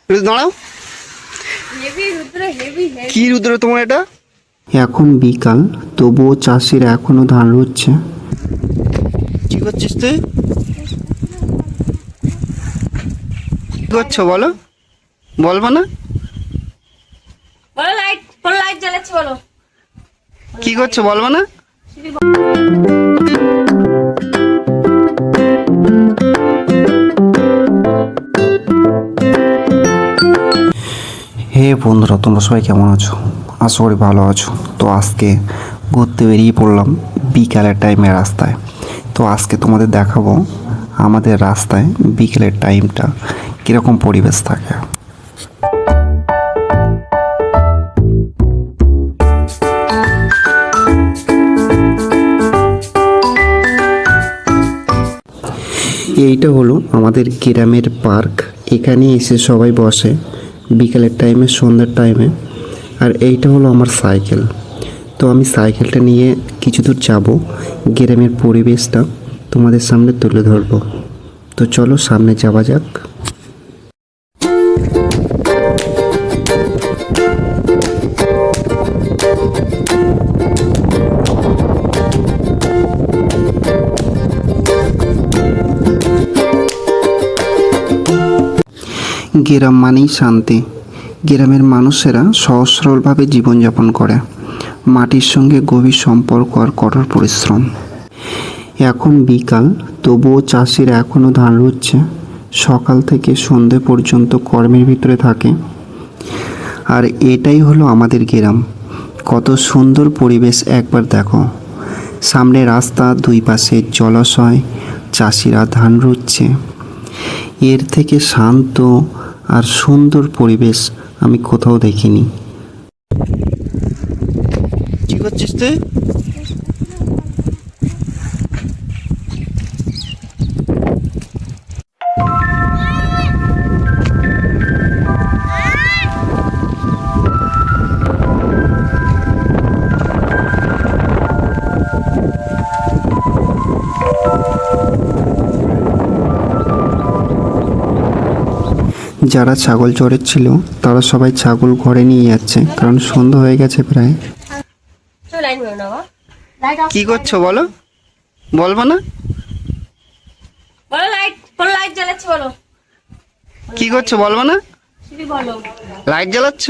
দাঁড়াও, কি রুদ্র তোমার এটা? এখন বিকাল, তবুও চাষিরা এখনো ধান রুচ্ছে। কি করছিস তুই? কি করছো বলো, বলবো না? বলো লাইট জ্বালাচ্ছি বলো। কি করছো বলবো না? হে বন্ধুরা, তোমরা সবাই কেমন আছো? আশা করি ভালো আছো। তো আজকে ঘুরতে বেরিয়ে পড়লাম বিকালের টাইমে রাস্তায়। তো আজকে তোমাদের দেখাবো আমাদের রাস্তায় বিকেলের টাইমটা কীরকম পরিবেশ থাকে। এইটা হলো আমাদের গ্রামের পার্ক। এখানে এসে সবাই বসে বিকেলের টাইমে, সন্ধ্যার টাইমে। আর এইটা হলো আমার সাইকেল। তো আমি সাইকেলটা নিয়ে কিছু দূর যাবো, গ্রামের পরিবেশটা তোমাদের সামনে তুলে ধরবো। তো চলো সামনে যাওয়া যাক। গ্রাম মানেই শান্তি। গ্রামের মানুষেরা সহজ সরলভাবে জীবনযাপন করে। মাটির সঙ্গে গভীর সম্পর্ক আর কঠোর পরিশ্রম। এখন বিকাল, তবুও চাষিরা এখনও ধান রুচ্ছে। সকাল থেকে সন্ধে পর্যন্ত কর্মের ভিতরে থাকে। আর এটাই হলো আমাদের গ্রাম। কত সুন্দর পরিবেশ একবার দেখো। সামনে রাস্তা, দুই পাশে জলাশয়, চাষিরা ধান রুচ্ছে। এর থেকে শান্ত আর সুন্দর পরিবেশ আমি কোথাও দেখিনি। কি করছিস তুই? যারা ছাগল চড়েছিল তারা সবাই ছাগল ঘরে নিয়ে যাচ্ছে, কারণ সন্ধ্যা হয়ে গেছে প্রায়। কি করছো বলো, বলবো না? বলো লাইট জ্বালাচ্ছি বলো। কি করছো বলবো না? বলো লাইট জ্বালাচ্ছ?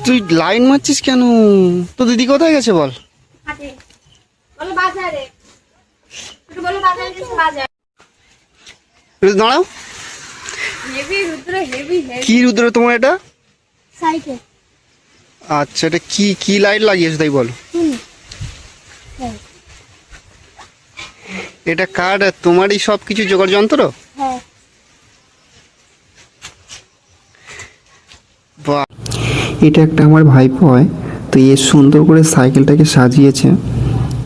তুই লাইন মারছিস কেন? তো দিদি কোথায় গেছে বল? বলো বাজারে, একটু বলো বাজারে গেছে বাজার। দাঁড়াও, হেভি কি রুদ্র তোমার এটা? সাইকেল। আচ্ছা, এটা কি কি লাইট লাগিয়েছো তাই বলো? এটা কার? তোমারই সব কিছু জোগাড় যন্ত্র? হ্যাঁ। বাহ, এটা একটা আমার ভাইপো হয়। তো এ সুন্দর করে সাইকেলটাকে সাজিয়েছে।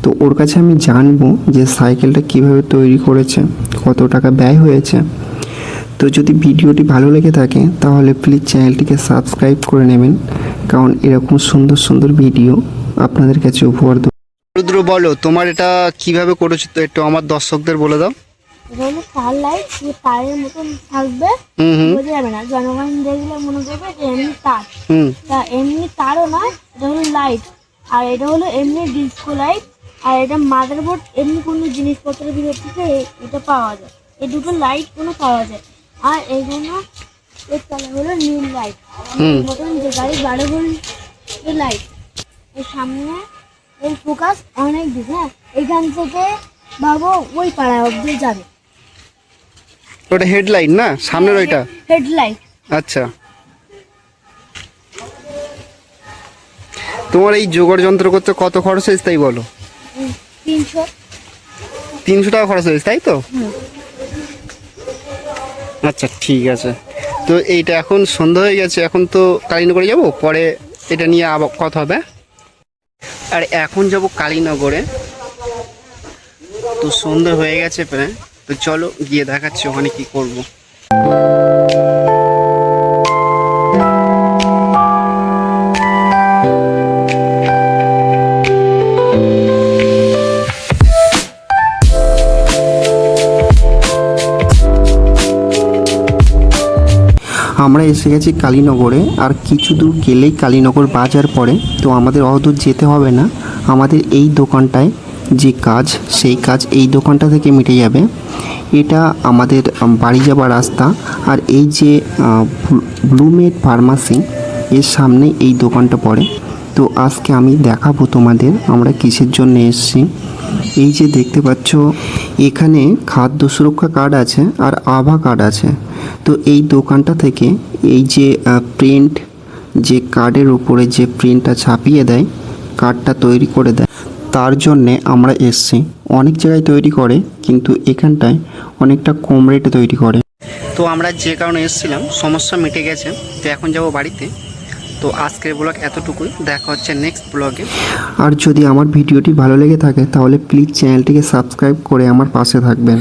তো ওর কাছে আমি জানবো যে সাইকেলটা কিভাবে তৈরি করেছে, কত টাকা ব্যয় হয়েছে। তো যদি ভিডিওটি ভালো লেগে থাকে তাহলে প্লিজ চ্যানেলটিকে সাবস্ক্রাইব করে নেবেন, কারণ এরকম সুন্দর সুন্দর ভিডিও আপনাদের কাছে উপহার দেব। রুদ্র বলো, তোমার এটা কিভাবে করেছো তো একটু আমার দর্শকদের বলে দাও। এটা হলো তার লাইট, তারের মতন থাকবে, বোঝা যাবে না। জনগণ দেখলে মনে করবে যে এমনি তার। তা এমনি তারও নয়, এটা হলো লাইট। আর এটা হলো এমনি ডিস্কো লাইট। আর এটা মাদারবোর্ড, এমনি কোনো জিনিসপত্রের ভিতর থেকে এটা পাওয়া যায়। এই দুটো লাইট কোনো পাওয়া যায়। আর এইজন্য এর তলা হলো নীল লাইট, মতন যে গাড়ি 12 ভোল্ট লাইট। এর সামনে এই ফোকাস অনেক দিক। হ্যাঁ, এখান থেকে ভাবো ওই পাড়া অব্দি যাবে। ওটা হেডলাইট না, সামনের ওইটা? হেডলাইট। আচ্ছা, তোমার এই জোগাড় যন্ত্র করতে কত খরচ হয়েছে তাই বলো? 300। 300 টাকা খরচ হয়েছে তাই তো? আচ্ছা ঠিক আছে। তো এইটা এখন সন্ধ্যা হয়ে গেছে, এখন তো কালীনগরে যাব, পরে এটা নিয়ে আবার কথা হবে। আর এখন যাব কালীনগরে। তো সন্ধ্যা হয়ে গেছে প্রায়, তো চলো গিয়ে দেখাচ্ছি ওখানে কি করব। আমরা এসে গেছি কালীনগরে, আর কিছু দূর গেলেই কালীনগর বাজার পড়ে। তো আমাদের অদূর যেতে হবে না, আমাদের এই দোকানটায় যে কাজ, সেই কাজ এই দোকানটা থেকে মিটে যাবে। এটা আমাদের বাড়ি যাবার রাস্তা। আর এই যে ব্লুমেড ফার্মাসি, এর সামনে এই দোকানটা পড়ে। তো আজকে আমি দেখাবো তোমাদের আমরা কিসের জন্য এসেছি। এই যে দেখতে পাচ্ছ, এখানে খাদ্য সুরক্ষা কার্ড আছে আর আভা কার্ড আছে। তো এই দোকানটা থেকে এই যে প্রিন্ট, যে কার্ডের উপরে যে প্রিন্টটা ছাপিয়ে দেয়, কার্ডটা তৈরি করে দেয়, তার জন্যে আমরা এসেছি। অনেক জায়গায় তৈরি করে, কিন্তু এখানটায় অনেকটা কম রেটে তৈরি করে। তো আমরা যে কারণে এসেছিলাম সমস্যা মিটে গেছে, তো এখন যাব বাড়িতে। তো আজকের ব্লগ এতটুকুই, দেখা হচ্ছে নেক্সট ব্লগে। আর যদি আমার ভিডিওটি ভালো লেগে থাকে তাহলে প্লিজ চ্যানেলটিকে সাবস্ক্রাইব করে আমার পাশে থাকবেন।